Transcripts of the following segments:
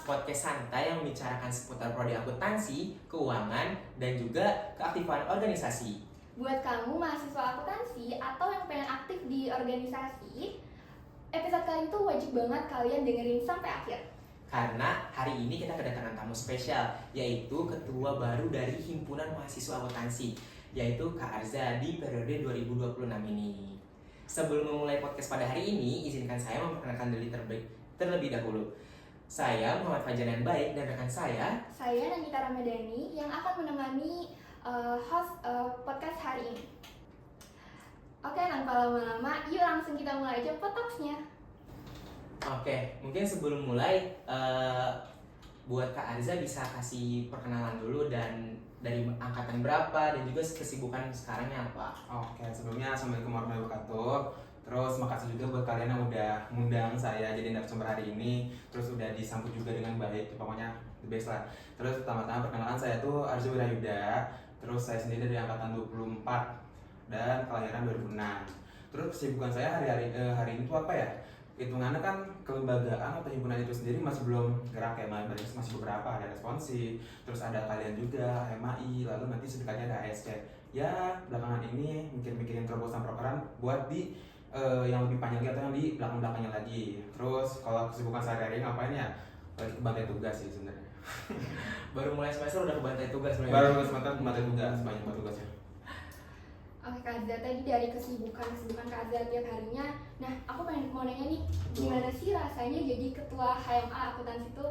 podcast santai yang membicarakan seputar prodi akuntansi, keuangan, dan juga keaktifan organisasi. Buat kamu mahasiswa akuntansi atau yang pengen aktif di organisasi, episode kali itu wajib banget kalian dengerin sampai akhir. Karena hari ini kita kedatangan tamu spesial, yaitu ketua baru dari Himpunan Mahasiswa Akuntansi, yaitu Kak Arza di periode 2026 ini. Sebelum memulai podcast pada hari ini, izinkan saya memperkenalkan diri terlebih dahulu. Saya Muhammad Fajar yang baik dan rekan saya Nagita Ramadhani yang akan menemani host podcast hari ini. Oke, tanpa lama-lama, yuk langsung kita mulai aja potoksnya. Oke, mungkin sebelum mulai, buat Kak Arza bisa kasih perkenalan dulu dan dari angkatan berapa dan juga kesibukan sekarangnya apa? Oke, sebelumnya Assalamualaikum warahmatullahi wabarakatuh. Terus makasih juga buat kalian yang udah ngundang saya jadi narasumber hari ini. Terus udah disambut juga dengan baik, pokoknya the best lah. Terus pertama-tama perkenalan saya tuh Arza Wirayuda. Terus saya sendiri dari angkatan 24 dan kelahiran 2006. Terus kesibukan saya hari ini tuh apa ya? Hitungannya kan kelembagaan atau himpunan itu sendiri masih belum gerak ya, masih beberapa, ada responsi, terus ada kalian juga, HMAI, lalu nanti sedekatnya ada ASC. Ya belakangan ini mikirin terobosan program buat di yang lebih panjang atau yang di belakangnya lagi. Terus kalau kesibukan sehari-hari ngapain ya? Lagi kebantai tugas sih sebenarnya. Baru mulai semester udah kebantai tugas sebenarnya. Baru semester kebantai tugas, banyak banget tugasnya. Oke, Kak Azza, tadi dari kesibukan Kak Azza tiap harinya. Nah, aku mau nanya nih, gimana sih rasanya jadi ketua HMA akuntansi itu?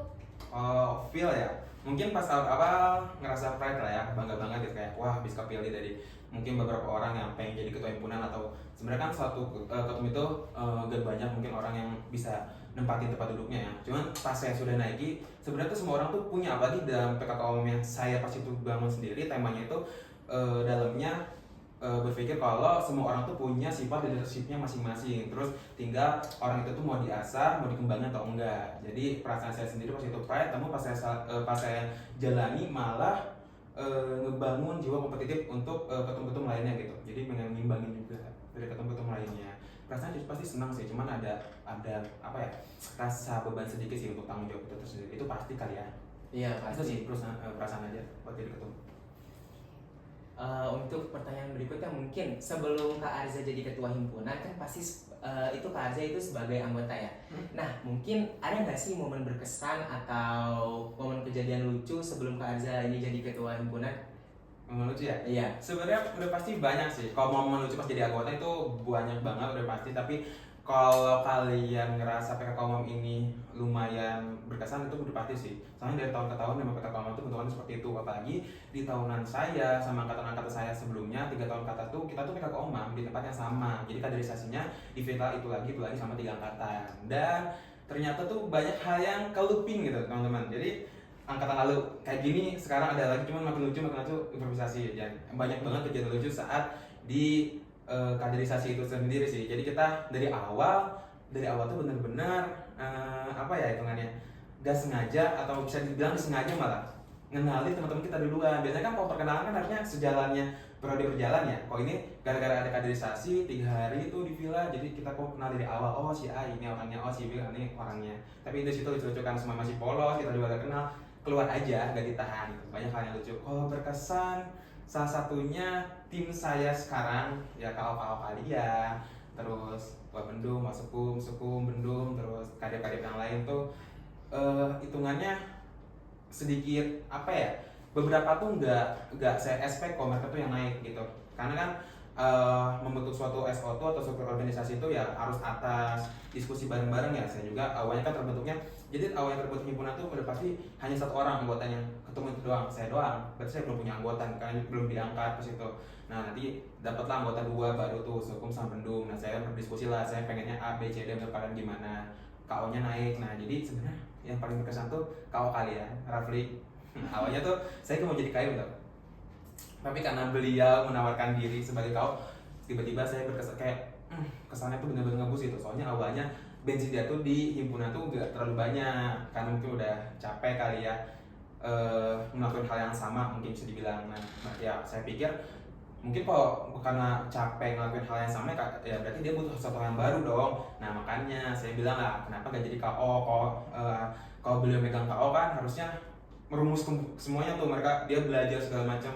Feel ya, mungkin pas awal ngerasa pride lah ya, bangga banget gitu, kayak wah bisa kepilih dari mungkin beberapa orang yang pengen jadi ketua himpunan, atau sebenarnya kan suatu ketum itu gak banyak mungkin orang yang bisa nempatin tempat duduknya ya. Cuman pas saya sudah naiki, sebenarnya tuh semua orang tuh punya, apalagi dalam PKKOM yang saya pas itu bangun sendiri, temanya itu dalamnya berpikir kalau semua orang tuh punya sifat leadershipnya masing-masing, terus tinggal orang itu tuh mau diasah, mau dikembangkan atau enggak. Jadi perasaan saya sendiri pas itu pride, namun pas saya jalani malah ngebangun jiwa kompetitif untuk ketum-ketum lainnya gitu. Jadi pengen ngimbangin juga dari ketum-ketum lainnya. Perasaan pasti senang sih, cuman ada apa ya, rasa beban sedikit sih untuk tanggung jawab itu tersendiri. Itu pasti kali ya. Iya, Itu pasti. sih perasaan aja buat jadi ketum. Untuk pertanyaan berikutnya, mungkin sebelum Kak Arza jadi ketua himpunan kan pasti itu Kak Arza itu sebagai anggota ya. Nah, mungkin ada nggak sih momen berkesan atau momen kejadian lucu sebelum Kak Arza ini jadi ketua himpunan? Momen lucu ya? Iya. Sebenarnya udah pasti banyak sih. Kalau momen lucu pas jadi anggota itu banyak banget udah pasti. Tapi kalau kalian ngerasa PKKOM ini lumayan berkesan, itu udah pasti sih. Soalnya dari tahun ke tahun memang PKKOM itu bentukannya seperti itu. Apalagi di tahunan saya sama angkatan-angkatan saya sebelumnya 3 tahun ke atas tuh kita tuh PKKOM di tempat yang sama. Jadi kaderisasinya di Vita itu lagi sama 3 angkatan. Dan ternyata tuh banyak hal yang keluping gitu teman-teman. Jadi angkatan lalu kayak gini, sekarang ada lagi, cuman makin lucu improvisasi. Dan banyak banget kejadian lucu saat di kaderisasi itu sendiri sih. Jadi kita dari awal tuh bener-bener apa ya hitungannya, gak sengaja atau bisa dibilang disengaja malah ngenalin teman-teman kita duluan. Biasanya kan kalau perkenalan kan harusnya sejalannya periode berjalan ya. Kok ini gara-gara ada kaderisasi 3 hari itu di villa, jadi kita kok kenal dari awal. Oh si A ini orangnya, oh si B ini orangnya. Tapi di situ lucu-lucu kan, semua masih polos, kita juga udah kenal, keluar aja gak ditahan gitu. Banyak hal yang lucu. Kalau berkesan, salah satunya tim saya sekarang ya, KO Kalia, terus Wak Bendum, Wak Sekum, Bendum, terus kadep-kadep yang lain tuh hitungannya sedikit apa ya, beberapa tuh nggak saya expect kok mereka tuh yang naik gitu. Karena kan membentuk suatu SO2 atau struktur organisasi itu ya harus atas diskusi bareng-bareng ya. Saya juga awalnya kan terbentuknya, jadi awalnya terbentuk himpunan tuh udah pasti hanya 1 orang anggotanya, ketemu itu doang, saya doang. Berarti saya belum punya anggota, karena belum diangkat ke situ. Nah nanti dapatlah anggota 2 baru tuh Sukum sama Bendum. Nah saya berdiskusi lah, saya pengennya A, B, C, D menurut kalian gimana. KO-nya naik. Nah jadi sebenarnya yang paling berkesan tuh KO kalian, Rafli. Awalnya tuh saya mau jadi kayu tuh, tapi karena beliau menawarkan diri sebagai KO, tiba-tiba saya berkesan kayak kesannya tuh bener-bener ngebus gitu. Soalnya awalnya bensin dia tuh di himpunan tuh gak terlalu banyak, karena mungkin udah capek kali ya melakukan hal yang sama, mungkin bisa dibilang. Nah ya saya pikir mungkin kalau karena capek ngelakuin hal yang sama ya berarti dia butuh sesuatu yang baru dong. Nah makanya saya bilang lah, kenapa gak jadi KO kok kalau beliau megang KO kan harusnya merumus semuanya tuh, dia belajar segala macam,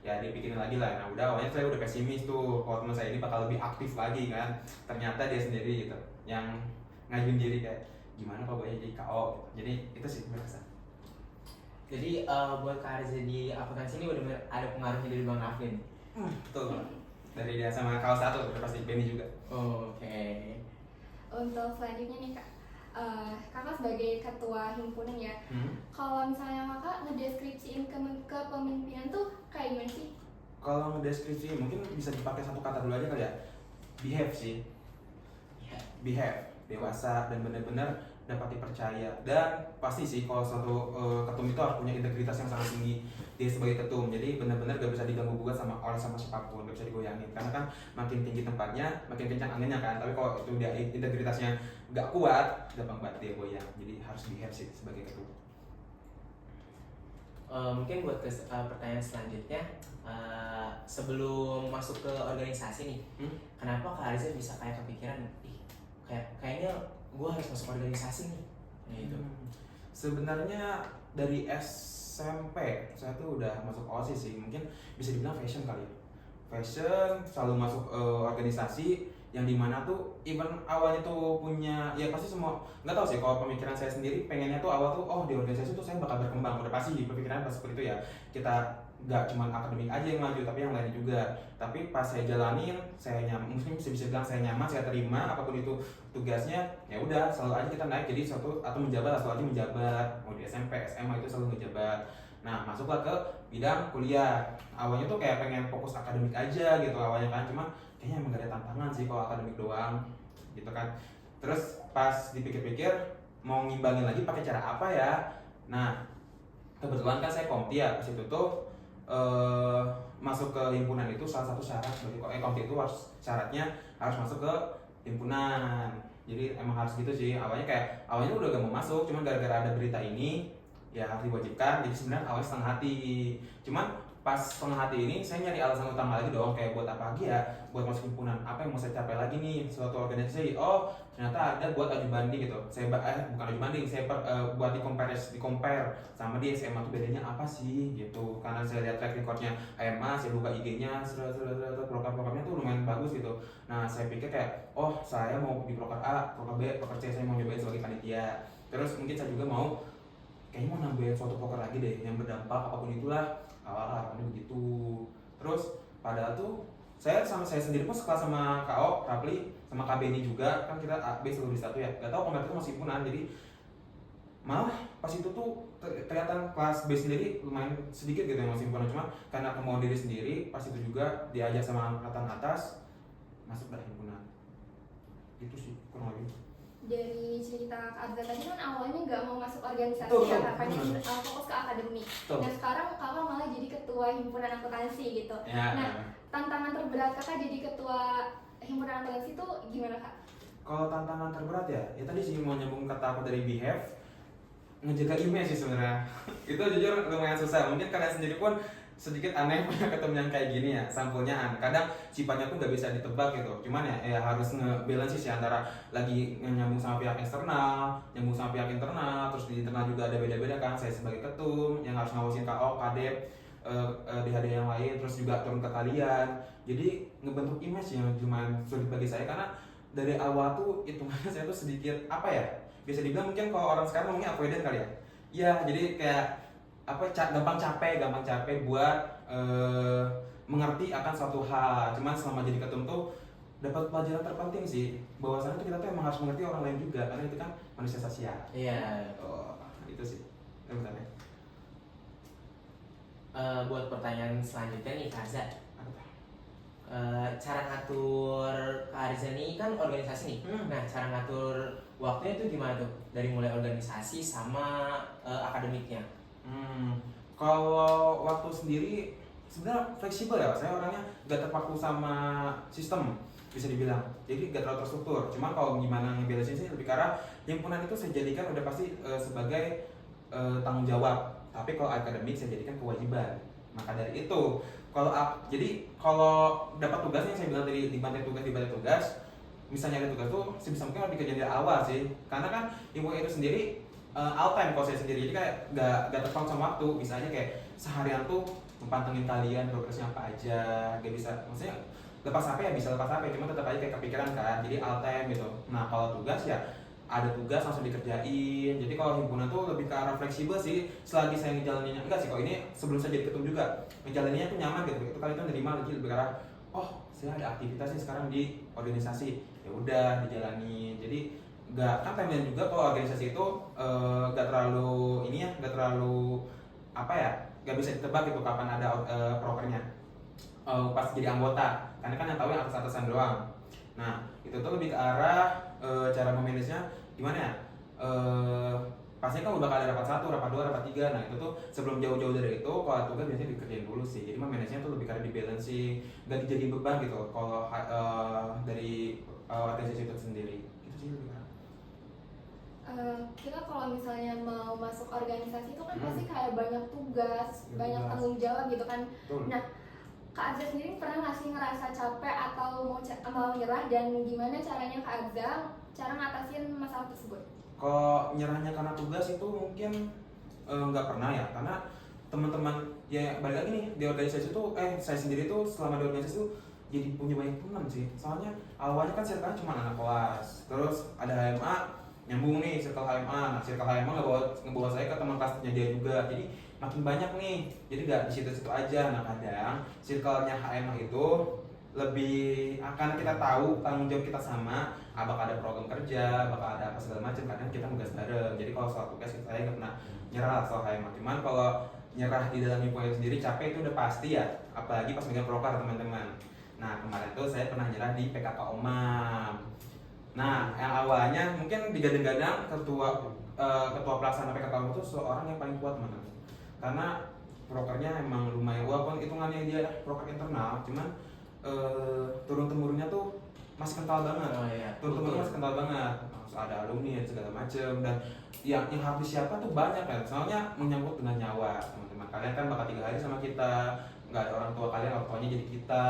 ya dipikirin lagi lah. Nah udah awalnya saya udah pesimis tuh kalau teman saya ini bakal lebih aktif lagi kan, ternyata dia sendiri gitu yang ngajuin diri kayak gimana kalau boleh jadi KO gitu. Jadi itu sih merasa. Jadi buat Kak Arza di akuntansi ini benar-benar ada pengaruhnya dari Bang Raflin. Betul. Dari dia sama KO satu udah pasti Benny juga. Oke. Untuk selanjutnya nih Kak, Kakak sebagai ketua himpunan ya, kalau misalnya Kakak ngedeskripsiin kepemimpinan tuh kayak gimana sih? Kalau ngedeskripsi mungkin bisa dipakai satu kata dulu aja kali ya. Behave sih. Behave, dewasa dan benar-benar dapat dipercaya. Dan pasti sih kalau suatu ketum itu harus punya integritas yang sangat tinggi dia sebagai ketum. Jadi benar-benar gak bisa diganggu gugat sama siapapun, gak bisa digoyangin. Karena kan makin tinggi tempatnya, makin kencang anginnya kan. Tapi kalau itu dia integritasnya gak kuat, gampang banget dia goyang. Jadi harus behave sih sebagai ketum. Mungkin buat pertanyaan selanjutnya, sebelum masuk ke organisasi nih, kenapa Kak Arza bisa kayak kepikiran, kayaknya gue harus masuk organisasi nih, gitu. Sebenarnya dari SMP saya tuh udah masuk OSIS sih, mungkin bisa dibilang fashion kali ya. Fashion selalu masuk organisasi yang dimana tuh even awalnya tuh punya, ya pasti semua, nggak tahu sih kalau pemikiran saya sendiri pengennya tuh awal tuh di organisasi tuh saya bakal berkembang, udah pasti di pemikiran pas seperti itu ya, kita nggak cuma akademik aja yang maju tapi yang lain juga. Tapi pas saya jalanin, saya nyaman, mungkin bisa bilang saya nyaman, saya terima apapun itu tugasnya, ya udah selalu aja kita naik jadi suatu atau menjabat, selalu aja menjabat, mau di SMP SMA itu selalu menjabat. Nah masuklah ke bidang kuliah, awalnya tuh kayak pengen fokus akademik aja gitu awalnya kan, cuma kayaknya emang gak ada tantangan sih kalau akademik doang gitu kan. Terus pas dipikir-pikir mau ngimbangin lagi pakai cara apa ya. Nah kebetulan kan saya komti ya, pas itu tuh masuk ke himpunan itu salah satu syarat bagi komti itu harus syaratnya harus masuk ke himpunan. Jadi emang harus gitu sih awalnya udah gak mau masuk, cuman gara-gara ada berita ini ya harus diwajibkan. Jadi sebenarnya awalnya setengah hati, cuman pas setengah hati ini saya nyari alasan utama lagi dong, kayak buat apa lagi ya, buat masuk himpunan apa yang mau saya capai lagi nih, suatu organisasi. Oh ternyata ada buat aju banding gitu. Saya bukan aju banding, saya buat di compare sama di SMA tuh bedanya apa sih gitu. Karena saya lihat track recordnya AMA, saya buka IG-nya, program-programnya tuh lumayan bagus gitu. Nah saya pikir kayak saya mau di proker A, proker B, proker C, saya mau nyobain sebagai panitia. Terus mungkin saya juga mau kayaknya mau nambahin suatu proker lagi deh yang berdampak apapun itulah. Awal harapannya begitu. Terus padahal tuh saya sendiri pun sekelas sama KO, Rapli, sama KB ini juga kan kita A, B selalu di satu ya. Gak tau komentar itu masih himpunan, jadi malah pas itu tuh kelihatan kelas B sendiri lumayan sedikit gitu yang masih himpunan, cuma karena kemauan diri sendiri pas itu juga diajak sama angkatan atas masuk dari himpunan. Itu sih kurang lebih. Dari cerita Kak Arza tadi kan awalnya nggak mau masuk organisasi Betul, ya, Kak, pengen fokus ke akademik. Betul. Nah sekarang Kakak malah jadi ketua himpunan akuntansi gitu. Ya, Nah tantangan terberat Kakak jadi ketua himpunan akuntansi itu gimana Kak? kalau tantangan terberat ya tadi sih mau nyambung kata aku dari behave, ngejaga image sih sebenarnya. Itu jujur lumayan susah. Mungkin kalian sendiri pun sedikit aneh punya ketemu yang kayak gini ya, sampulnya kadang sifatnya tuh gak bisa ditebak gitu. Cuman ya harus nge-balance sih antara lagi nyambung sama pihak eksternal, nyambung sama pihak internal, terus di internal juga ada beda-beda kan. Saya sebagai ketum yang harus ngawasin KO, KDEP, DHD yang lain, terus juga turun ke kalian. Jadi ngebentuk image yang cuman sulit bagi saya karena dari awal tuh hitungannya saya tuh sedikit apa ya? Bisa dibilang mungkin kalau orang sekarang ngomongnya avoidant kali ya. Iya, jadi kayak gampang capek buat mengerti akan suatu hal. Cuman selama jadi ketum tuh dapat pelajaran terpenting sih, bahwasanya kita tuh emang harus mengerti orang lain juga karena itu kan manusia sosial. Iya. Itu sih. Bentar. Buat pertanyaan selanjutnya nih Kak Arza, cara ngatur Kak Arza nih kan organisasi nih. Nah cara ngatur waktunya tuh gimana tuh dari mulai organisasi sama akademiknya? Kalau waktu sendiri sebenarnya fleksibel ya, saya orangnya gak terpaku sama sistem bisa dibilang, jadi gak terlalu terstruktur. Cuma kalau gimana ngebalancing sih lebih karena himpunan itu saya jadikan udah pasti sebagai tanggung jawab, tapi kalau akademik saya jadikan kewajiban. Maka dari itu kalau dapat tugasnya saya bilang tadi dibantai tugas, misalnya ada tugas tuh sebisa mungkin harus dikerjain dari awal sih, karena kan himpunan itu sendiri all time kalau saya sendiri, jadi kayak gak terpaut sama waktu. Bisa aja kayak seharian tuh mempantengin kalian progresnya apa aja, gak bisa, maksudnya lepas HP ya bisa lepas HP, cuma tetap aja kayak kepikiran kan, jadi all time gitu. Nah kalau tugas ya ada tugas langsung dikerjain. Jadi kalau himpunan tuh lebih ke arah fleksibel sih, selagi saya ngejalaninnya, enggak sih kalau ini sebelum saya jadi ketum juga ngejalaninnya tuh nyaman gitu, itu kali itu nerima lagi lebih ke arah oh saya ada aktivitasnya sekarang di organisasi, ya udah dijalani. Jadi nggak kan timeline juga kalau organisasi itu nggak terlalu ini ya, nggak terlalu apa ya, nggak bisa ditebak gitu kapan ada prokernya pas jadi anggota, karena kan yang tahu yang atas-atasan doang. Nah itu tuh lebih ke arah cara memanagenya gimana ya, pastinya kan udah bakal ada rapat 1, rapat 2, rapat 3. Nah itu tuh sebelum jauh-jauh dari itu kalau tugas biasanya dikerjain dulu sih, jadi memanagenya tuh lebih karena di balancing, nggak dijadiin beban gitu kalau dari organisasi itu sendiri gitu sih lebih karena. Kita kalau misalnya mau masuk organisasi itu kan pasti kayak banyak tugas, banyak tanggung jawab gitu kan. Betul. Nah, Kak Arza sendiri pernah nggak sih ngerasa capek atau mau nyerah, dan gimana caranya Kak Arza cara ngatasin masalah tersebut? Kalau nyerahnya karena tugas itu mungkin nggak pernah ya, karena teman-teman ya balik lagi nih di organisasi itu saya sendiri tuh selama di organisasi tuh jadi punya banyak teman sih. Soalnya awalnya kan circle cuma anak kelas, terus ada HMA nyambung nih circle HMA. Nah circle HMA ngebawa saya ke teman kelasnya dia juga, jadi makin banyak nih, jadi gak di situ-situ aja. Nah kadang circle-nya HMA itu lebih akan kita tahu tanggung jawab kita sama, bakal ada program kerja, bakal ada apa segala macam, kadang kita nugas bareng. Jadi kalau soal tugas saya nggak pernah nyerah lah soal HMA. Cuman kalau nyerah di dalam himpunan sendiri capek itu udah pasti ya, apalagi pas megang proker teman-teman. Nah kemarin tuh saya pernah nyerah di PKK Omam. Nah yang awalnya mungkin digadang-gadang ketua pelaksana PKK Omam itu seorang yang paling kuat teman-teman, karena prokernya emang lumayan, walaupun hitungannya dia proker internal, cuman turun temurunnya tuh masih kental banget. Turun temurunnya masih kental banget, ada alumni dan segala macem, dan yang harus siapa tuh banyak kan, soalnya menyangkut dengan nyawa teman-teman. Kalian kan bakal 3 hari sama kita, nggak ada orang tua kalian, orang tuanya jadi kita.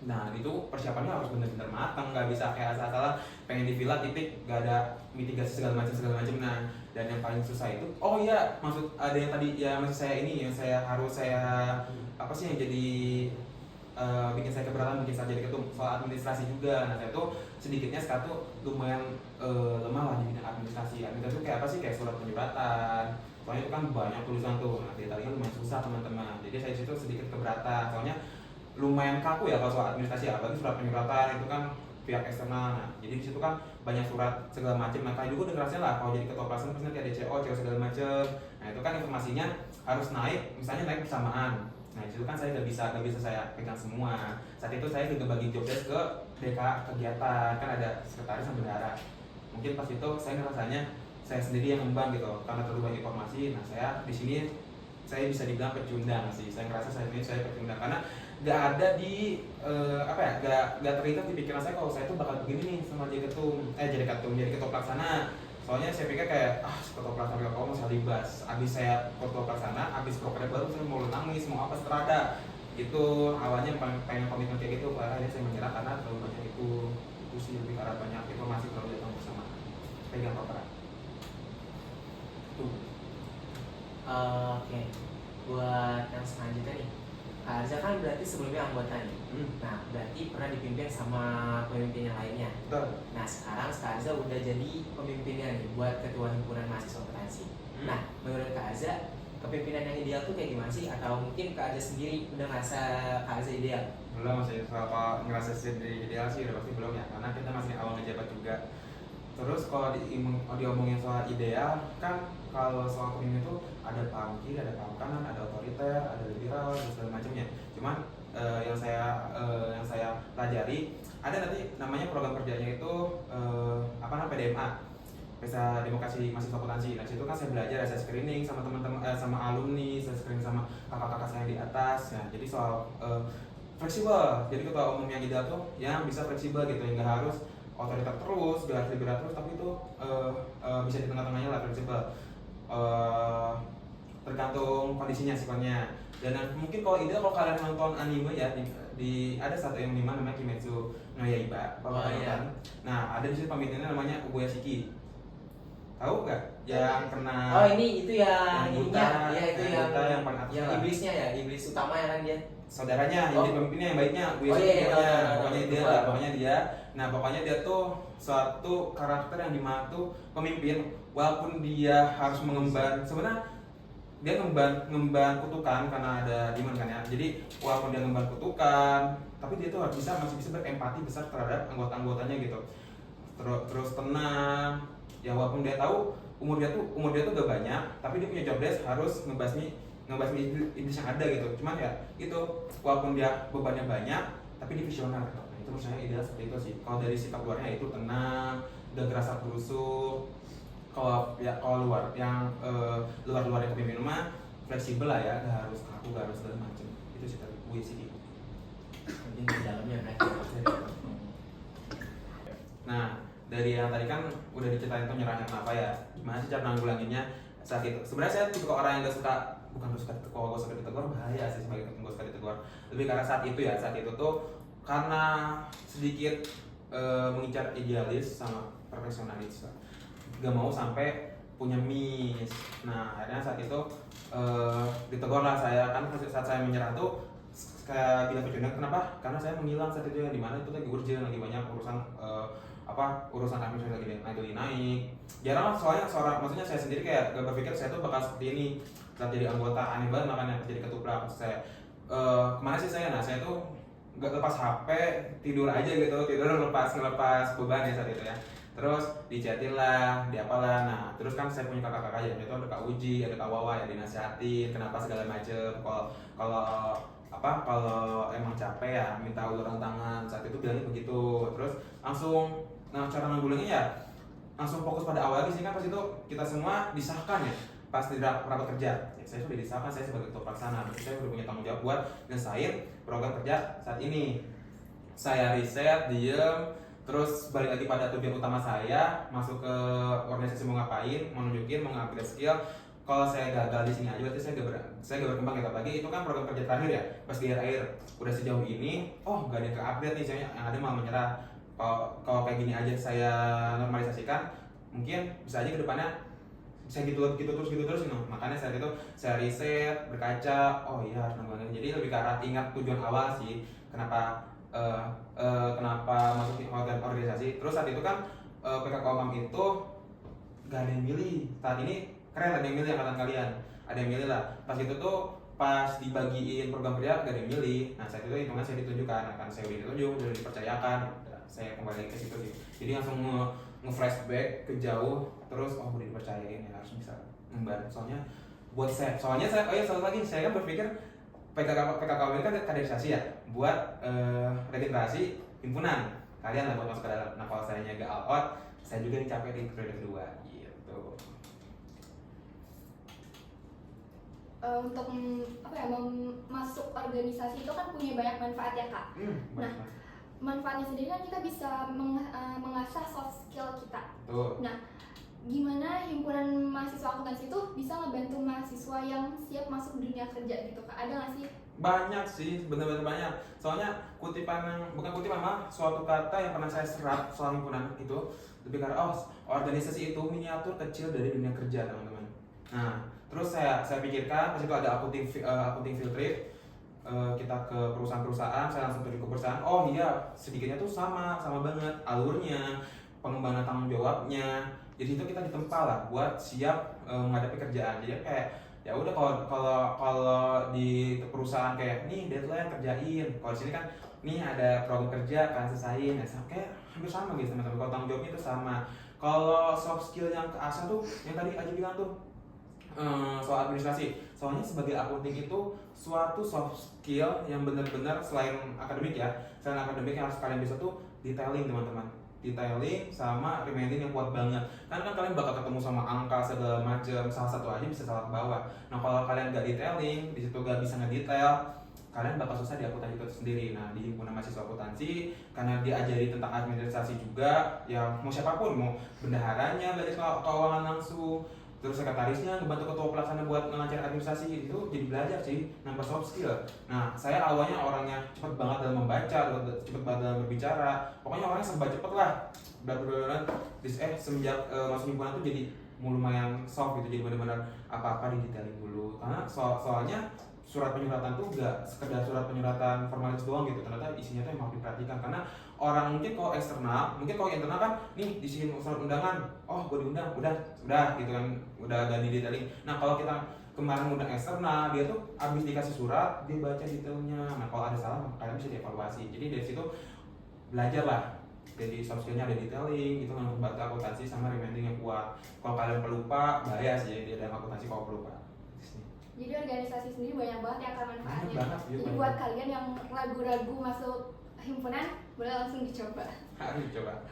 Nah itu persiapannya harus benar-benar matang, nggak bisa kayak asal-asalan pengen di villa titik, nggak ada mitigasi segala macam. Nah dan yang paling susah itu, oh iya maksud ada yang tadi ya, maksud saya ini yang saya apa sih yang jadi bikin saya keberatan, bikin saya jadi ketum, soal administrasi juga. Nah saya tuh sedikitnya sekarang tuh lumayan lemah lah di bidang administrasi. Administrasi itu kayak apa sih, kayak surat penyuratan, soalnya itu kan banyak tulisan tuh. Nah detailnya lumayan susah teman-teman, jadi saya situ sedikit keberatan, soalnya lumayan kaku ya kalau soal administrasi, apalagi surat penyuratan itu kan pihak eksternal. Nah jadi disitu kan banyak surat segala macam. Nah kalian juga udah ngerasain lah kalau jadi ketua pelaksana pasti nanti ada CO segala macam. Nah itu kan informasinya harus naik, misalnya naik bersamaan. Nah itu kan saya nggak bisa saya pegang semua. Saat itu saya juga bagi jobdesk ke DK kegiatan, kan ada sekretaris sama bendahara. Mungkin pas itu saya ngerasanya saya sendiri yang ngembang gitu, karena terlalu banyak informasi. Nah saya di sini saya bisa dibilang pecundang sih. Saya ngerasa saya pecundang karena nggak ada di nggak terlintas di pikiran saya kalau saya tuh bakal begini nih sama jadi ketua pelaksana. Soalnya saya pikir kayak ketua pelaksana PKK mau saya libas, abis saya ketua pelaksana, abis prokernya baru saya mau nangis, mau apa seterada itu. Awalnya pengen komitmen kayak gitu, akhirnya saya menyerah karena terlalu banyak itu sih, lebih karena banyak informasi terlalu datang bersama pegang proker tuh. Oke, buat yang selanjutnya nih, Kak Arza kan berarti sebelumnya anggota nih. Nah, berarti pernah dipimpin sama pemimpin yang lainnya. Betul. Nah, sekarang Kak Arza udah jadi pemimpinnya nih buat ketua himpunan mahasiswa akuntansi. Nah, menurut Kak Arza, kepemimpinan yang ideal tuh kayak gimana sih? Atau mungkin Kak Arza sendiri udah ngerasa Kak Arza ideal? Belum masih, soal ngerasa sendiri ideal sih udah pasti belum ya, karena kita masih awal ngejabat juga. Terus kalau diomongin soal ideal, kan kalau soal pemimpin itu ada paham kiri, ada paham kanan, ada otoriter, ada liberal, dan segala macamnya. Cuman yang saya pelajari ada nanti namanya program kerjanya itu PDMA, Pesta Demokrasi Mahasiswa Akuntansi. Nah situ kan saya belajar, saya screening sama teman-teman, sama alumni, saya screening sama kakak-kakak saya di atas. Nah jadi soal fleksibel, jadi ketua umum yang ideal tuh yang bisa fleksibel gitu, yang nggak harus otoriter terus, gak harus liberal terus, tapi itu bisa di tengah-tengahnya lah, fleksibel. Tergantung kondisinya sifatnya. Dan mungkin kalau ideal, kalau kalian nonton anime ya, di ada satu yang anime namanya Kimetsu no Yaiba. Nah ada di situ pemimpinnya namanya Ubuyashiki. tahu nggak yang kena Oh ini itu yang yang ininya, buta, ya itu yang yang buta, yang paling atas yang lah. iblisnya ya, iblis utama ya kan dia. saudaranya Oh. yang pemimpinnya yang baiknya gue Oh, iya, iya, pokoknya tahu, pokoknya tahu, dia tahu. lah pokoknya dia. Nah pokoknya dia tuh suatu karakter yang dimana tuh pemimpin walaupun dia harus mengemban sebenarnya dia ngemban kutukan karena ada demon kan ya. Jadi walaupun dia ngemban kutukan tapi dia tuh harus masih bisa berempati besar terhadap anggota-anggotanya gitu. Terus tenang ya walaupun dia tahu umur dia tuh gak banyak tapi dia punya job desk harus ngebasmi iblis yang ada gitu. Cuman ya itu walaupun dia bebannya banyak tapi dia visioner. Nah, itu menurut saya ideal seperti itu sih. Kalau dari sikap luarnya itu tenang, udah gerasa gerusuk. Kalau luar yang luar kepemimpinan mah fleksibel lah ya, gak harus kaku, gak harus segala macem. Itu sih tadi gue sih. Mungkin di dalamnya kan. Nah, dari yang tadi kan udah diceritain tuh nyerahnya kenapa ya, gimana sih cara nanggulanginnya saat itu. Sebenarnya saya tipe orang yang bukan gak suka kalau gue suka ditegur bahaya sih sebagai gue suka ditegur. Lebih karena saat itu tuh karena sedikit mengincar idealis sama profesionalis, gak mau sampai punya miss. Nah akhirnya saat itu ditegur lah saya kan saat saya menyerah tuh kayak bilang ke kenapa? Karena saya menghilang saat itu yang dimana itu lagi urgent, lagi banyak urusan administrasi lagi naik. Jarang lah soalnya maksudnya saya sendiri kayak gak berpikir saya tuh bakal seperti ini saat jadi anggota. Aneh banget makanya jadi ketuprak. Saya kemana sih saya? Nah saya tuh gak lepas HP, tidur aja gitu, ngelepas beban ya saat itu ya. Terus dichatin lah, diapalah. Nah terus kan saya punya kakak-kakak ya, itu ada Kak Uji, ada Kak Wawa yang dinasihatin kenapa segala macem. Kalau emang capek ya minta uluran tangan, saat itu bilangnya begitu. Terus langsung, nah cara nanggulanginnya ya langsung fokus pada awal lagi sih kan. Pas itu kita semua disahkan ya pas di rapat kerja ya, saya sudah disahkan, saya sebagai ketua pelaksana, berarti saya sudah punya tanggung jawab buat nyelesain program kerja saat ini. Saya riset, diem, terus balik lagi pada tujuan utama saya, masuk ke organisasi mau ngapain, mau nunjukin, mau ngambil skill. Kalau saya gagal di sini aja berarti saya gak berkembang gitu. Apalagi itu kan program kerja terakhir ya, pas di akhir udah sejauh ini, gak ada yang ke-upgrade nih, saya yang ada malah menyerah. Kalau kayak gini aja saya normalisasikan, mungkin bisa aja ke depannya bisa gitu terus gitu. Makanya saat itu saya riset, berkaca, oh iya harus nanggulangi. Jadi lebih ke arah ingat tujuan awal sih, kenapa masuk di organisasi. Terus saat itu kan PKKOMAM itu gak ada yang milih. Saat ini keren ada yang milih angkatan kalian, ada yang milih lah. Pas itu tuh pas dibagiin program kerja gak ada yang milih. Nah saat itu hitungan saya ditunjukkan, akan saya udah ditunjuk, udah dipercayakan. Saya kembali ke situ sih. Jadi langsung nge-flashback ke jauh, terus udah dipercayain ya harus bisa membantu. Soalnya saya satu lagi saya kan berpikir PKKW ini kan kaderisasi ya, buat regenerasi himpunan kalian lah buat masuk ke dalam. Nah kalau saya gak all out, saya juga dicapai di periode kedua gitu. Untuk masuk organisasi itu kan punya banyak manfaat ya kak. Nah manfaatnya sendiri kan kita bisa mengasah soft skill kita. Tuh. Nah gimana himpunan mahasiswa akuntansi itu bisa ngebantu mahasiswa yang siap masuk dunia kerja gitu kak? Ada nggak sih? Banyak sih, bener-bener banyak. Soalnya suatu kata yang pernah saya serap soal himpunan itu lebih karena organisasi itu miniatur kecil dari dunia kerja teman-teman. Nah terus saya pikirkan pas itu ada accounting field trip, kita ke perusahaan-perusahaan, saya langsung pergi ke perusahaan. Oh iya sedikitnya tuh sama banget alurnya, pengembangan tanggung jawabnya. Jadi itu kita ditempa lah buat siap menghadapi kerjaan. Jadi kayak ya udah kalau di perusahaan kayak nih deadline kerjain, kalau di sini kan nih ada program kerja kan selesain, ya kayak hampir sama gitu teman-teman. Kalau tanggung jawabnya itu sama. Kalau soft skill yang keasah tuh yang tadi Aji bilang tuh soal administrasi. Soalnya sebagai accounting itu suatu soft skill yang benar-benar selain akademik yang harus kalian bisa tuh detailing teman-teman. Detailing sama remaining yang kuat banget. Karena kan kalian bakal ketemu sama angka segala macam, salah satu aja bisa salah ke bawah. Nah kalau kalian gak detailing, di situ gak bisa ngedetail, kalian bakal susah di akuntansi itu sendiri. Nah di himpunan mahasiswa akuntansi karena diajari tentang administrasi juga, ya mau siapapun, mau bendaharanya belajar keuangan langsung, terus sekretarisnya ngebantu ketua pelaksana buat ngelancar administrasi, itu jadi belajar sih, nambah soft skill. Nah saya awalnya orangnya cepet banget dalam membaca, cepet banget dalam berbicara, pokoknya orangnya serba cepet lah. Benar-benar semenjak masuk himpunan tuh jadi lumayan soft gitu, jadi benar-benar apa-apa didetailin dulu, karena soalnya surat penyuratan tuh gak sekedar surat penyuratan formalitas doang gitu, ternyata isinya tuh emang diperhatikan. Karena orang mungkin kalau eksternal, mungkin kalau internal kan nih diisiin surat undangan, oh gue diundang, udah gitu kan, udah gak didetailin. Nah kalau kita kemarin undang eksternal, dia tuh abis dikasih surat, dia baca detailnya. Nah kalau ada salah kalian bisa dievaluasi. Jadi dari situ belajar lah, jadi soft skillnya ada detailing, itu untuk bantu akuntansi sama reminding yang kuat. Kalau kalian pelupa, bahaya sih dia dalam akuntansi kalau pelupa. Jadi organisasi sendiri banyak banget yang akan manfaatnya. Banyak banget, Jadi banyak. buat kalian yang ragu-ragu masuk himpunan, boleh langsung dicoba. Harus coba.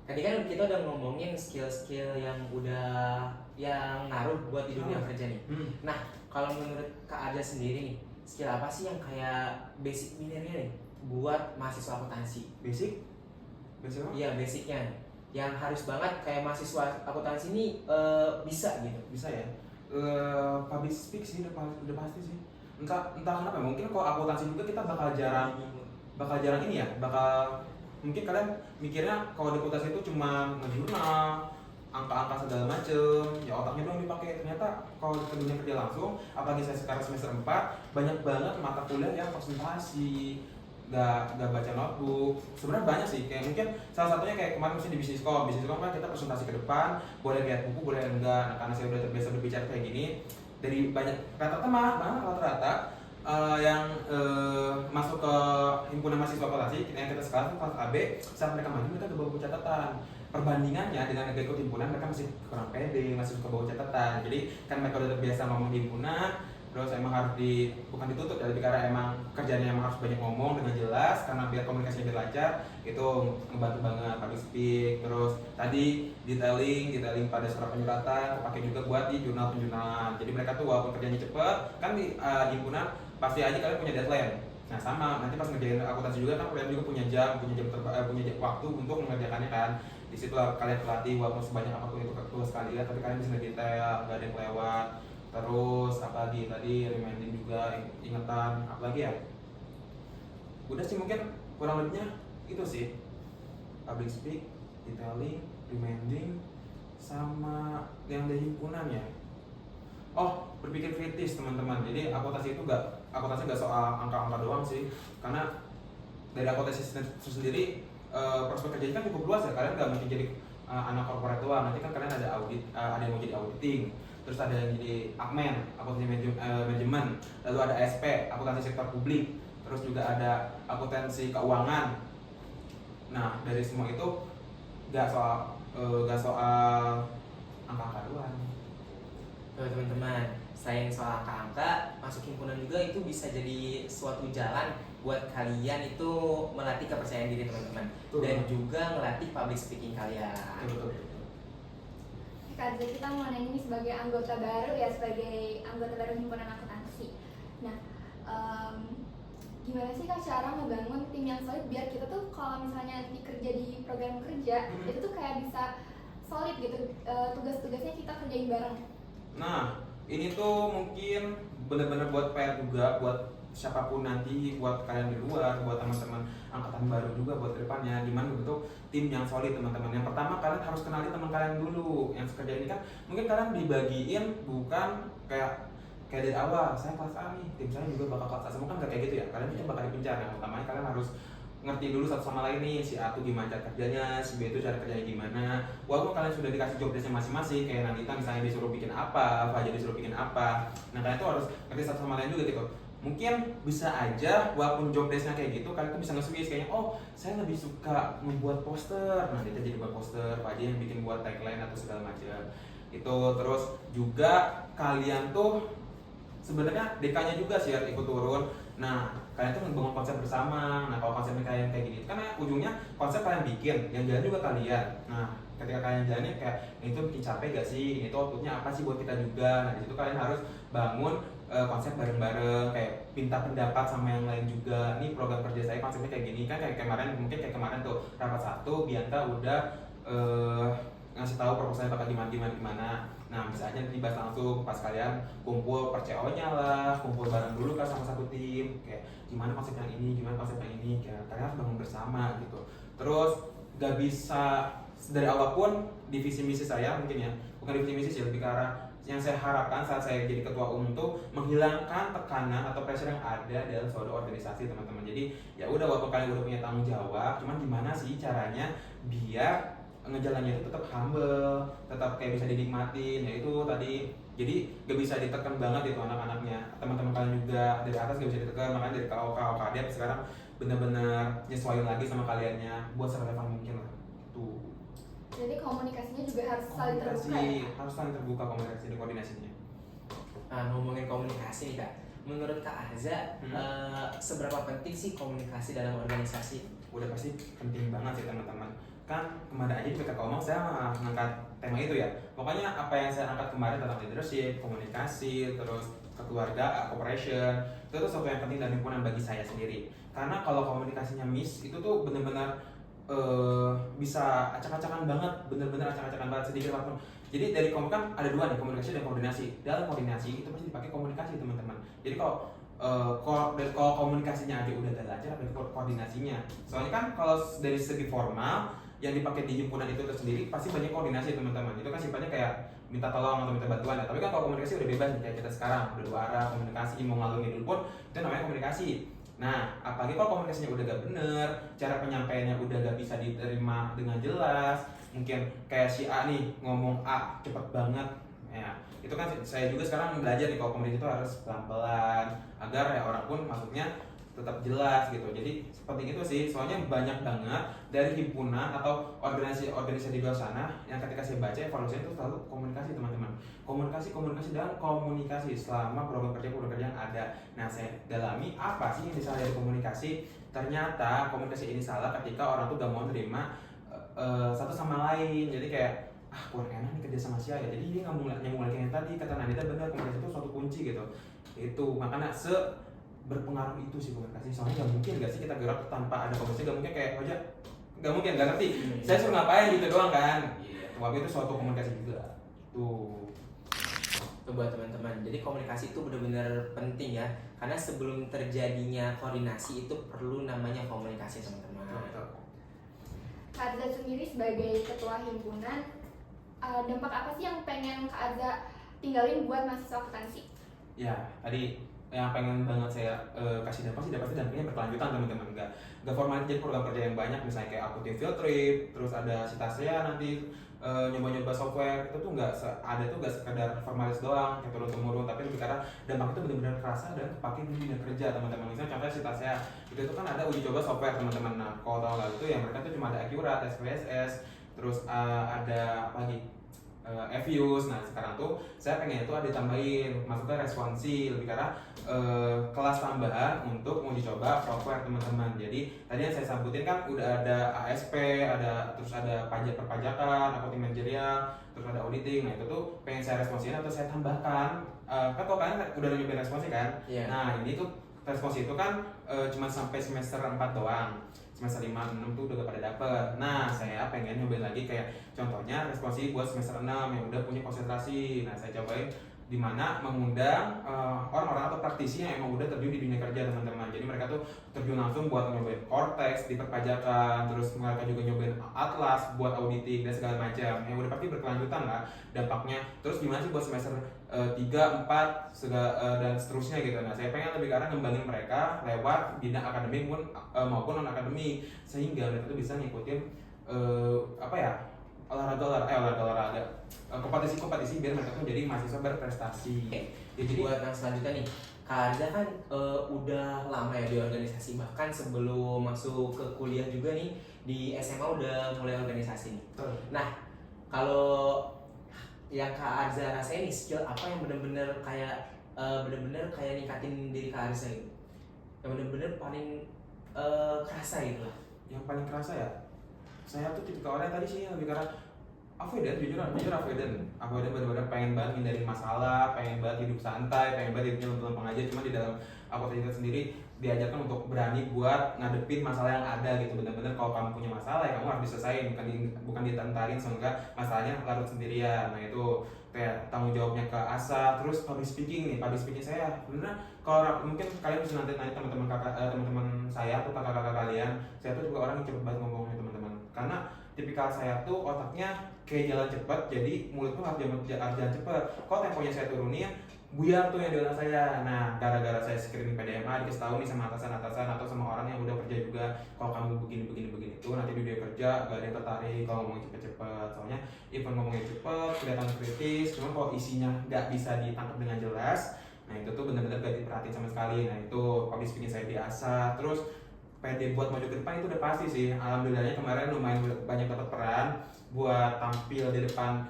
Tadi kan kita udah ngomongin skill-skill yang udah yang ngaruh buat di dunia kerja nih. Nah, kalau menurut Kak Arja sendiri nih, skill apa sih yang kayak basic minimnya nih buat mahasiswa akuntansi? Basic apa? Iya, basicnya yang harus banget kayak mahasiswa akuntansi ini bisa gitu. Bisa ya. Public speak sih udah pasti sih. Entah kenapa, mungkin kalau akuntansi juga kita bakal jarang ini ya, mungkin kalian mikirnya kalau di akuntansi itu cuma ngejurnal, angka-angka segala macem, ya otaknya doang dipakai. Ternyata kalau ke dunia kerja langsung, apalagi saya sekarang semester 4, banyak banget mata kuliah yang presentasi, gak baca notebook. Sebenarnya banyak sih, kayak mungkin salah satunya kayak kemarin di bisnis com kan kita presentasi ke depan, boleh lihat buku boleh enggak. Nah karena saya udah terbiasa berbicara kayak gini, dari banyak rata-rata yang masuk ke himpunan mahasiswa akuntansi yang kita sekarang kelas AB, saat mereka maju mereka ke bawa catatan. Perbandingannya dengan mereka ikut himpunan, mereka masih kurang pede, masih suka bawa catatan. Jadi kan mereka udah terbiasa ngomong di himpunan, terus emang harus bukan ditutup ya, tapi karena emang kerjanya emang harus banyak ngomong dengan jelas, karena biar komunikasinya biar lancar, itu ngebantu banget public speak. Terus tadi detailing pada surat penyuratan kepake juga buat di jurnal penjurnalan. Jadi mereka tuh walaupun kerjanya cepet, kan di himpunan pasti aja kalian punya deadline. Nah sama, nanti pas ngerjain akuntansi juga kan kalian juga punya waktu untuk mengerjakannya kan. Di situ kalian terlatih walaupun sebanyak apapun itu tugas kalian, tapi kalian bisa detail, gak ada yang kelewat. Terus apalagi tadi reminding juga, ingetan, apalagi ya. Udah sih mungkin kurang lebihnya itu sih. Public speak, detailing, reminding, sama yang dari himpunan ya. Oh, berpikir kritis teman-teman. Jadi akuntansi gak soal angka-angka doang sih. Karena dari akuntansi sendiri prospek kerjanya kan cukup luas ya. Kalian gak mungkin jadi anak korporat doang. Nanti kan kalian ada audit, ada yang mau jadi auditing, terus ada yang jadi admin, akuntansi manajemen, lalu ada ASP, akuntansi sektor publik, terus juga ada akuntansi keuangan. Nah dari semua itu gak soal angka-angka doang. Teman-teman, selain soal angka-angka, masuk himpunan juga itu bisa jadi suatu jalan buat kalian itu melatih kepercayaan diri teman-teman, dan juga melatih public speaking kalian. Betul. Kak Arja, kita mau nanya nih sebagai anggota baru ya, sebagai anggota baru himpunan akuntansi. Nah, gimana sih Kak cara ngebangun tim yang solid biar kita tuh kalau misalnya dikerja di program kerja, itu tuh kayak bisa solid gitu, tugas-tugasnya kita kerjain bareng. Nah, ini tuh mungkin benar-benar buat PR juga buat siapapun nanti, buat kalian di luar, buat teman-teman angkatan baru juga buat depannya, gimana bentuk tim yang solid teman-teman. Yang pertama kalian harus kenali teman kalian dulu. Yang kerja ini kan mungkin kalian dibagiin bukan kayak dari awal, saya kelas A nih, tim saya juga bakal kelas A, semua kan gak kayak gitu ya. Kalian itu bakal dipencar. Yang utamanya kalian harus ngerti dulu satu sama lain nih, si A tuh gimana cara kerjanya, si B itu cara kerjanya gimana. Walaupun kalian sudah dikasih job desk-nya masing-masing, kayak Nandita misalnya disuruh bikin apa, Fajar disuruh bikin apa. Nah kalian tuh harus ngerti satu sama lain juga gitu. Mungkin bisa aja walaupun job desk-nya kayak gitu, kalian tuh bisa nge-switch kayaknya, oh saya lebih suka membuat poster, nah Nandita jadi buat poster, Fajar yang bikin buat tagline atau segala macam. Itu terus juga kalian tuh sebenarnya DK-nya juga sih harus ikut turun. Nah, kalian tuh membangun konsep bersama. Nah, kalau konsepnya kalian kayak gini, kan ujungnya konsep kalian bikin, yang jalan juga kalian. Nah, ketika kalian jalannya kayak ini tuh bikin capek gak sih? Ini tuh outputnya apa sih buat kita juga? Nah, di situ kalian harus bangun konsep bareng-bareng, kayak minta pendapat sama yang lain juga. Nih program kerja saya konsepnya kayak gini kan, kayak kemarin tuh rapat 1, Bianca udah ngasih tahu proposalnya bakal gimana. Nah bisa aja dibahas langsung pas kalian kumpul per CO-nya lah, kumpul bareng dulu kan sama satu tim, kayak gimana konsep yang ini, gimana konsep yang ini, kayak kalian harus bangun bersama gitu. Terus gak bisa dari awal pun divisi misi saya mungkin ya, bukan divisi misi sih, lebih ke arah yang saya harapkan saat saya jadi ketua umum tuh menghilangkan tekanan atau pressure yang ada dalam suatu organisasi teman-teman. Jadi ya udah, walaupun kalian udah punya tanggung jawab, cuman gimana sih caranya biar ngejalannya itu tetap humble, tetap kayak bisa dinikmatin, ya itu tadi. Jadi gak bisa ditekan banget itu anak-anaknya, teman-teman kalian juga dari atas gak bisa ditekan, makanya dari KO KDEP sekarang benar-benar nyesuaiin lagi sama kaliannya buat serelevan mungkin lah tuh. Jadi komunikasinya juga harus saling terbuka ya? Harus saling terbuka komunikasi dan koordinasinya. Nah, ngomongin komunikasi nih Kak, menurut Kak Arza seberapa penting sih komunikasi dalam organisasi? Udah pasti penting banget sih teman-teman. Kan kemarin aja di PKK Omong saya mengangkat tema itu ya. Pokoknya apa yang saya angkat kemarin tentang leadership, komunikasi, terus kekeluargaan, cooperation, itu tuh sesuatu yang penting dan himpunan bagi saya sendiri. Karena kalau komunikasinya miss, itu tuh benar-benar bisa acak-acakan banget, bener-bener acak-acakan banget sedikit apapun. Jadi dari kan ada dua nih, komunikasi dan koordinasi. Dalam koordinasi itu pasti dipakai komunikasi teman-teman. Jadi kalau komunikasinya aja udah gak lancar, apalagi koordinasinya. Soalnya kan kalau dari segi formal yang dipakai di himpunan itu tersendiri pasti banyak koordinasi teman-teman. Itu kan sifatnya kayak minta tolong atau minta bantuan ya. Tapi kan kalau komunikasi udah bebas nih, kayak kita sekarang udah dua arah komunikasi, mau ngalur ngidul pun itu namanya komunikasi. Nah, apalagi kalau komunikasinya udah gak bener, cara penyampaiannya udah gak bisa diterima dengan jelas, mungkin kayak si A nih ngomong A cepet banget, ya itu kan saya juga sekarang belajar nih kalau komunikasi itu harus pelan-pelan agar ya orang pun maksudnya tetap jelas gitu. Jadi seperti itu sih, soalnya banyak banget dari himpunan atau organisasi di luar sana yang ketika saya baca evaluasinya itu selalu komunikasi teman-teman, komunikasi dan komunikasi selama program kerja yang ada. Nah, saya dalami apa sih yang salah dari komunikasi. Ternyata komunikasi ini salah ketika orang tuh gak mau terima satu sama lain. Jadi kayak kurang enak nih kerja sama Sia ya, jadi dia nyambung lagi yang tadi kata Nadita, benar, komunikasi itu suatu kunci gitu. Itu makanya berpengaruh itu sih komunikasi. Soalnya gak mungkin gak sih kita gerak tanpa ada komunikasi, gak mungkin kayak aja gak mungkin, gak ngerti saya suruh ngapain gitu doang kan. Tapi itu suatu komunikasi juga tuh Buat teman-teman, jadi komunikasi itu benar-benar penting ya, karena sebelum terjadinya koordinasi itu perlu namanya komunikasi teman-teman. Kak Arza sendiri sebagai ketua himpunan, dampak apa sih yang pengen Kak Arza tinggalin buat mahasiswa akuntansi? Ya, tadi yang pengen banget saya kasih dampak sih dampaknya berkelanjutan teman-teman. Nggak formalin jadi program kerja yang banyak, misalnya kayak Akutin Field Trip, terus ada Citasia nanti nyoba-nyoba software, itu tuh nggak sekedar formalis doang kayak turun-temurun, tapi lebih karena dampak itu benar-benar kerasa dan kepake di dunia kerja teman-teman. Misalnya contohnya Citasia, itu tuh kan ada uji coba software teman-teman. Nah, kalau tahu nggak itu ya mereka tuh cuma ada Accurate, SPSS, terus ada apa lagi? Evius. Nah, sekarang tuh saya pengen itu ada ditambahin, maksudnya responsi, lebih karena kelas tambahan untuk mau dicoba software teman-teman. Jadi tadi yang saya sebutin kan udah ada ASP, terus ada pajak perpajakan, accounting managerial, terus ada auditing. Nah, itu tuh pengen saya responsiin atau saya tambahkan. Kan kalau kalian udah nyobain responsi kan? Yeah. Nah, ini tuh responsi itu kan cuma sampai semester 4 doang. Semester 5, 6 tuh udah gak pada dapet. Nah, saya pengen nyobain lagi kayak contohnya responsi buat semester 6 yang udah punya konsentrasi. Nah, saya cobain di mana mengundang orang-orang atau praktisi yang emang udah terjun di dunia kerja teman-teman. Jadi mereka tuh terjun langsung buat nyobain Cortex di perpajakan, terus mereka juga nyobain Atlas buat auditing dan segala macam. Yang udah pasti berkelanjutan lah dampaknya. Terus gimana sih buat semester 3, 4 dan seterusnya gitu. Nah, saya pengen lebih ke arah ngembangin mereka lewat bidang akademik maupun non akademik, sehingga mereka tuh bisa ngikutin olahraga kompetisi biar mereka tuh jadi mahasiswa berprestasi. Jadi buat yang selanjutnya nih, Kak Arza kan udah lama ya di organisasi, bahkan sebelum masuk ke kuliah juga nih di SMA udah mulai organisasi nih. Betul. Nah, kalau yang Kak Arza rasain nih, skill apa yang bener-bener kayak ningkatin diri Kak Arza gitu, yang bener-bener paling kerasa gitu lah. Yang paling kerasa ya, saya tuh tipikal orang tadi sih lebih karena jujur benar-benar pengen banget hindarin masalah, pengen banget hidup santai, pengen banget hidupnya lempeng-lempeng aja. Cuma di dalam akuntansi sendiri diajarkan untuk berani buat ngadepin masalah yang ada gitu. Benar-benar kalau kamu punya masalah ya kamu harus diselesain, bukan ditentarin sehingga masalahnya larut sendirian. Nah, itu kayak tanggung jawabnya ke Asa. Terus public speaking saya benar, kalau mungkin kalian bisa nanti nanya teman-teman saya atau kakak-kakak kalian, saya tuh juga orang yang cepet banget ngomongnya teman-teman, karena tipikal saya tuh otaknya kayak jalan cepet, jadi mulut pun harus jalan cepet. Kalau temponya saya turunin, buyar tuh yang di otak saya. Nah, gara-gara saya screening PDMA, dikasih tahu nih sama atasan-atasan atau sama orang yang udah kerja juga, kalau kamu begini tuh nanti di dunia kerja gak ada yang tertarik kalau ngomongin cepet-cepet. Soalnya even ngomongin cepet kelihatan kritis, cuman kalau isinya nggak bisa ditangkap dengan jelas, nah itu tuh benar-benar gak diperhatiin sama sekali. Nah itu public speaking saya biasa. Terus pede buat maju ke depan itu udah pasti sih. Alhamdulillahnya kemarin lumayan banyak dapat peran buat tampil di depan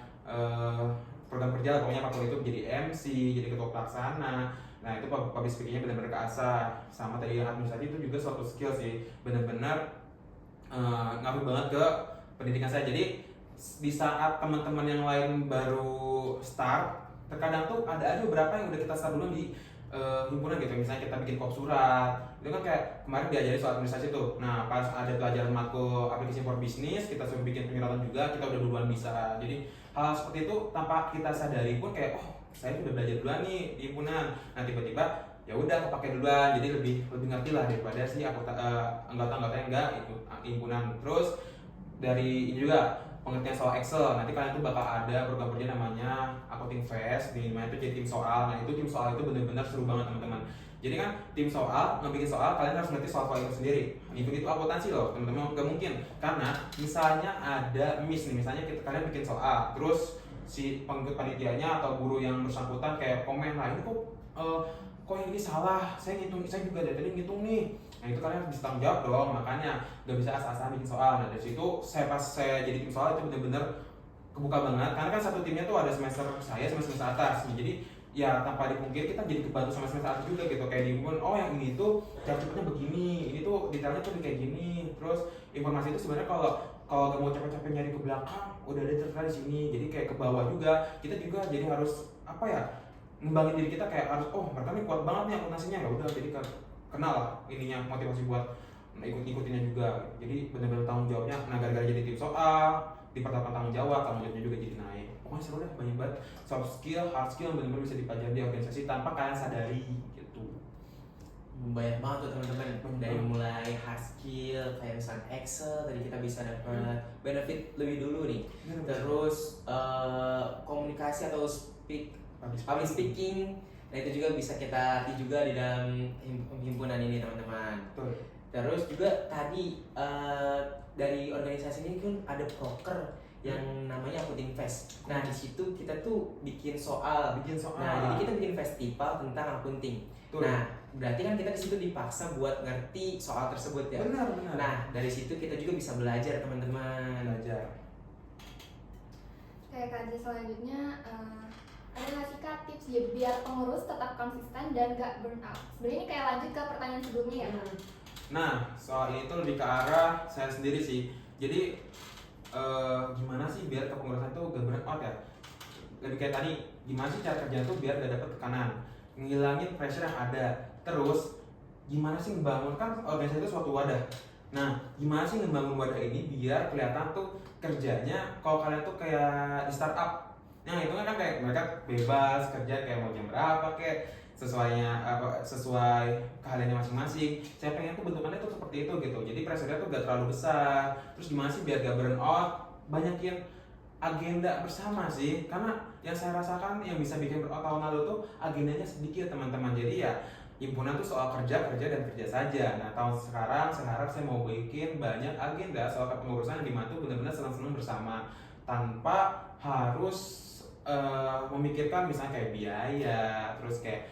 program kerja, pokoknya apapun itu, jadi MC, jadi ketua pelaksana. Nah itu public speakingnya benar-benar keasah. Sama tadi yang administratif itu juga suatu skill sih, benar-benar ngaruh banget ke pendidikan saya. Jadi di saat teman-teman yang lain baru start, terkadang tuh ada aja beberapa yang udah kita start dulu di himpunan gitu. Misalnya kita bikin kop surat, itu kan kayak kemarin diajari soal administrasi tuh. Nah pas ada pelajaran matkul aplikasi for bisnis, kita suruh bikin penyuratan juga, kita udah duluan bisa. Jadi hal seperti itu tanpa kita sadari pun kayak, oh saya udah belajar duluan nih di himpunan. Nah tiba-tiba ya udah kepake duluan, jadi lebih ngerti lah daripada sih anggota-anggota yang enggak ikut himpunan. Terus dari ini juga pengertian soal Excel, nanti kalian tuh bakal ada program kerja namanya Accounting Fest, di mana itu jadi tim soal. Nah itu tim soal itu benar-benar seru banget teman-teman. Jadi kan tim soal, ngebikin soal, kalian harus ngerti soal itu sendiri. Itu akuntansi loh teman-teman, gak mungkin. Karena misalnya ada miss nih, misalnya kalian bikin soal, terus si pengikut panitianya atau guru yang bersangkutan kayak komen, lah ini kok yang ini salah, saya juga dari tadi ngitung nih. Nah itu kalian harus bisa tanggung jawab dong, makanya gak bisa asal-asalan bikin soal. Nah dari situ pas saya jadi tim soal itu bener-bener kebuka banget, karena kan satu timnya tuh ada semester saya sama semester atas. Jadi ya tanpa dipungkir kita jadi kebantu sama semester atas juga gitu, kayak diumumin, oh yang ini tuh cara cepetnya begini, ini tuh detailnya tuh kayak gini. Terus informasi itu sebenarnya kalau gak mau capek-capek nyari ke belakang, udah ada tertera di sini. Jadi kayak ke bawah juga, kita juga jadi harus apa ya, ngembangin diri kita, kayak harus mereka nih kuat banget nih akuntansinya, ya udah jadi kenal lah ininya, motivasi buat ikutinnya juga. Jadi benar-benar tanggung jawabnya. Nah gara-gara jadi tim soal, dipertahankan tanggung jawabnya juga jadi naik. Pokoknya seru deh, banyak banget soft skill, hard skill yang benar-benar bisa dipelajari di organisasi tanpa kalian sadari gitu. Banyak banget tuh teman-teman, dari mulai hard skill kayak misalnya Excel tadi kita bisa dapat benefit lebih dulu nih. Terus komunikasi atau public speaking, nah itu juga bisa kita latih juga di dalam himpunan ini teman-teman. Terus juga tadi dari organisasi ini kan ada proker yang namanya Accounting Fest. Nah di situ kita tuh bikin soal. Nah jadi kita bikin festival tentang accounting. Nah berarti kan kita di situ dipaksa buat ngerti soal tersebut ya. Benar. Nah dari situ kita juga bisa belajar teman-teman. Kayak kajian selanjutnya, ada nggak sih Kak tips ya biar pengurus tetap konsisten dan gak burn out? Sebenarnya ini kayak lanjut ke pertanyaan sebelumnya ya Kak? Nah soal ini tuh lebih ke arah saya sendiri sih. Jadi gimana sih biar kepengurusan tuh gak burn out ya? Lebih kayak tadi, gimana sih cara kerja tuh biar gak dapet tekanan, ngilangin pressure yang ada. Terus gimana sih ngebangun, kan organisasi itu suatu wadah. Nah gimana sih ngebangun wadah ini biar kelihatan tuh kerjanya, kalau kalian tuh kayak di startup. Nah itu kan kayak mereka bebas kerja kayak mau jam berapa, kayak sesuai keahliannya masing-masing. Saya pengen tuh bentukannya tuh seperti itu gitu. Jadi pressure-nya tuh gak terlalu besar. Terus gimana sih biar gak burn out? Banyakin agenda bersama sih. Karena yang saya rasakan yang bisa bikin burn out tahun lalu tuh agendanya sedikit teman-teman. Jadi ya himpunan tuh soal kerja dan kerja saja. Nah tahun sekarang saya harap saya mau bikin banyak agenda soal kepengurusan yang dimana tuh benar-benar senang-senang bersama, tanpa harus memikirkan misalnya kayak biaya, terus kayak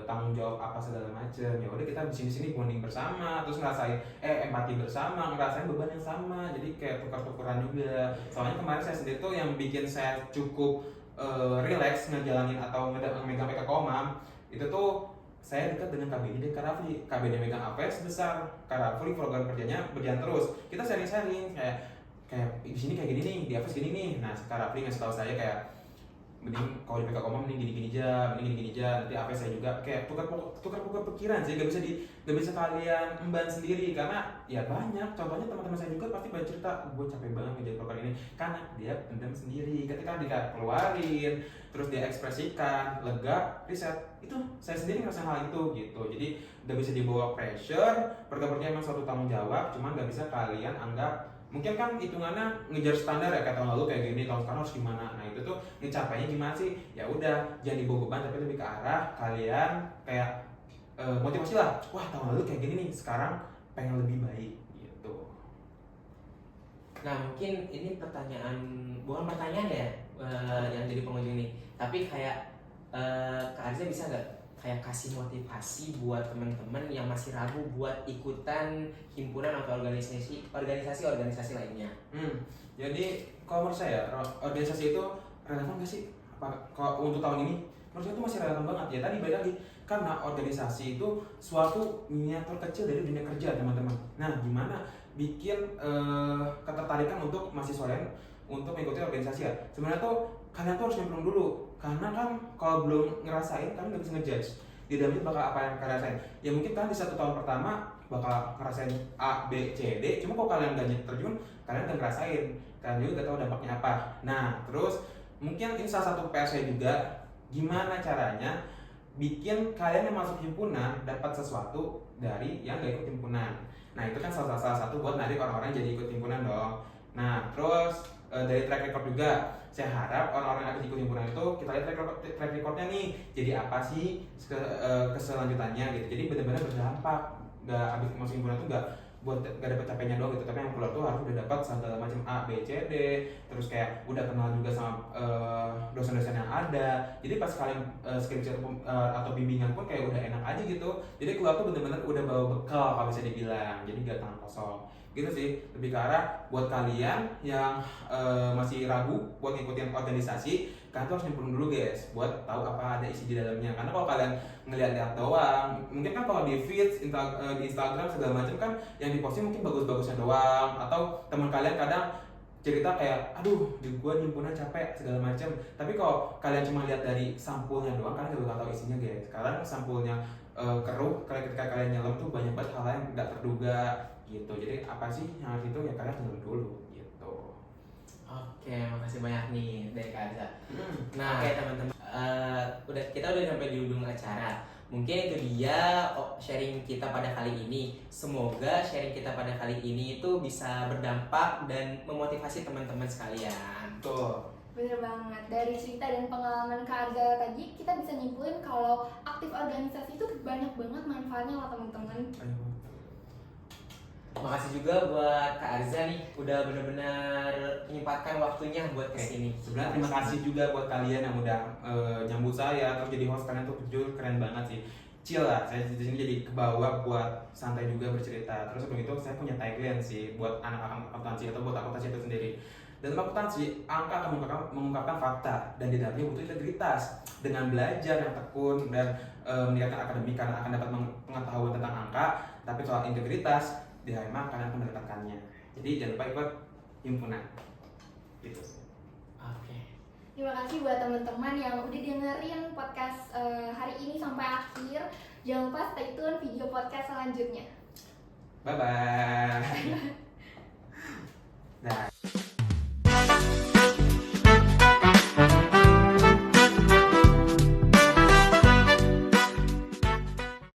tanggung jawab apa segala macam. Ya udah kita di sini bonding bersama, terus ngerasain empati bersama, ngerasain beban yang sama. Jadi kayak tukar-tukaran juga. Soalnya kemarin saya sendiri tuh yang bikin saya cukup relax ngejalanin atau megang Komam itu tuh saya dekat dengan KBD dan Karafli. KBD megang apa sebesar, Karafli program kerjanya berjalan terus. Kita sharing-sharing kayak di sini kayak gini nih, di Aves gini nih. Nah Karafli ngasih tahu saya kayak mending kalau di PK Komam mending gini aja, nanti apa saya juga kayak tukar pikiran sih. Gak bisa kalian emban sendiri, karena ya banyak contohnya teman-teman saya juga pasti banyak cerita, gue capek banget ngerjain program ini, karena dia pendam sendiri. Ketika dia keluarin terus dia ekspresikan, lega, riset, itu saya sendiri ngerasain hal itu gitu. Jadi gak bisa dibawa pressure, program emang suatu tanggung jawab, cuman gak bisa kalian anggap mungkin kan hitungannya ngejar standar ya, kayak tahun lalu kayak gini, tahun sekarang harus gimana. Nah itu tuh ngecapainya gimana sih? Ya udah, jangan dibawa beban tapi lebih ke arah kalian kayak motivasi lah. Wah tahun lalu kayak gini nih, sekarang pengen lebih baik gitu. Nah mungkin ini pertanyaan, bukan pertanyaan ya yang jadi pengunjung nih, tapi kayak Kak Arza bisa nggak kayak kasih motivasi buat teman-teman yang masih ragu buat ikutan himpunan atau organisasi lainnya. Jadi kalau menurut saya organisasi itu relevan nggak sih? Kalau untuk tahun ini menurut saya itu masih relevan banget ya. Tadi balik lagi, karena organisasi itu suatu miniatur kecil dari dunia kerja teman-teman. Nah gimana bikin ketertarikan untuk mahasiswa lain untuk mengikuti organisasi ya? Sebenarnya tuh kalian tuh harus nyemplung dulu, karena kan kalau belum ngerasain kalian nggak bisa ngejudge di dalam itu bakal apa yang kalian rasain. Ya mungkin kan di 1 tahun pertama bakal ngerasain A, B, C, D. Cuma kalau kalian gak terjun, kalian gak ngerasain, kalian juga gak tahu dampaknya apa. Nah terus mungkin ini salah satu PR saya juga, gimana caranya bikin kalian yang masuk himpunan dapat sesuatu dari yang gak ikut himpunan. Nah itu kan salah satu buat narik orang-orang jadi ikut himpunan dong. Nah terus dari track record juga, saya harap orang-orang yang akan ikut himpunan itu kita lihat track recordnya nih, jadi apa sih keselanjutannya gitu. Jadi benar-benar berdampak, gak abis masuk himpunan tuh gak dapet capeknya doang gitu, tapi yang keluar tuh harus udah dapat segala macam A, B, C, D, terus kayak udah kenal juga sama dosen-dosen yang ada. Jadi pas kalian skripsi atau bimbingan pun kayak udah enak aja gitu. Jadi keluar tuh bener-bener udah bawa bekal kalau bisa dibilang, jadi gak tangan kosong gitu sih. Lebih ke arah buat kalian yang masih ragu buat ngikutin organisasi, kalian tuh harus nyemplung dulu guys, buat tahu apa ada isi di dalamnya. Karena kalau kalian ngeliat-liat doang, mungkin kan kalau di feed di Instagram segala macam kan yang diposting mungkin bagus-bagusnya doang, atau teman kalian kadang cerita kayak aduh di gua di himpunan capek segala macam. Tapi kalau kalian cuma lihat dari sampulnya doang, kalian gak bakal tahu isinya guys. Karena sampulnya keruh, ketika kalian nyelam tuh banyak banget hal yang nggak terduga gitu. Jadi apa sih yang harus itu ya kalian nyelam dulu gitu. Oke, makasih banyak nih dari Kak Arza. Nah, oke teman-teman, kita udah sampai di ujung acara. Mungkin itu dia sharing kita pada kali ini. Semoga sharing kita pada kali ini itu bisa berdampak dan memotivasi teman-teman sekalian. Tuh. Bener banget, dari cerita dan pengalaman Kak Arza tadi kita bisa nyimpulin kalau aktif organisasi itu banyak banget manfaatnya loh teman-teman. Makasih juga buat Kak Arza nih, udah benar-benar menyempatkan waktunya buat kesini. Sebenarnya terima kasih juga buat kalian yang udah nyambut saya terus jadi host. Kalian tuh jujur keren banget sih. Chill lah, saya di sini jadi kebawa buat santai juga bercerita. Terus sebelum itu saya punya tagline sih buat anak-anak akuntansi atau buat akuntansi itu sendiri. Dalam akuntansi, angka akan mengungkapkan fakta dan di dalamnya butuh integritas. Dengan belajar yang tekun dan meningkatkan akademik, karena akan dapat pengetahuan tentang angka, tapi soal integritas di HMA kalian akan mendapatkannya. Jadi jangan lupa ikut himpunan. Gitu. Oke. Terima kasih buat teman-teman yang udah dengerin podcast hari ini sampai akhir. Jangan lupa stay tune video podcast selanjutnya. Bye bye. Nah.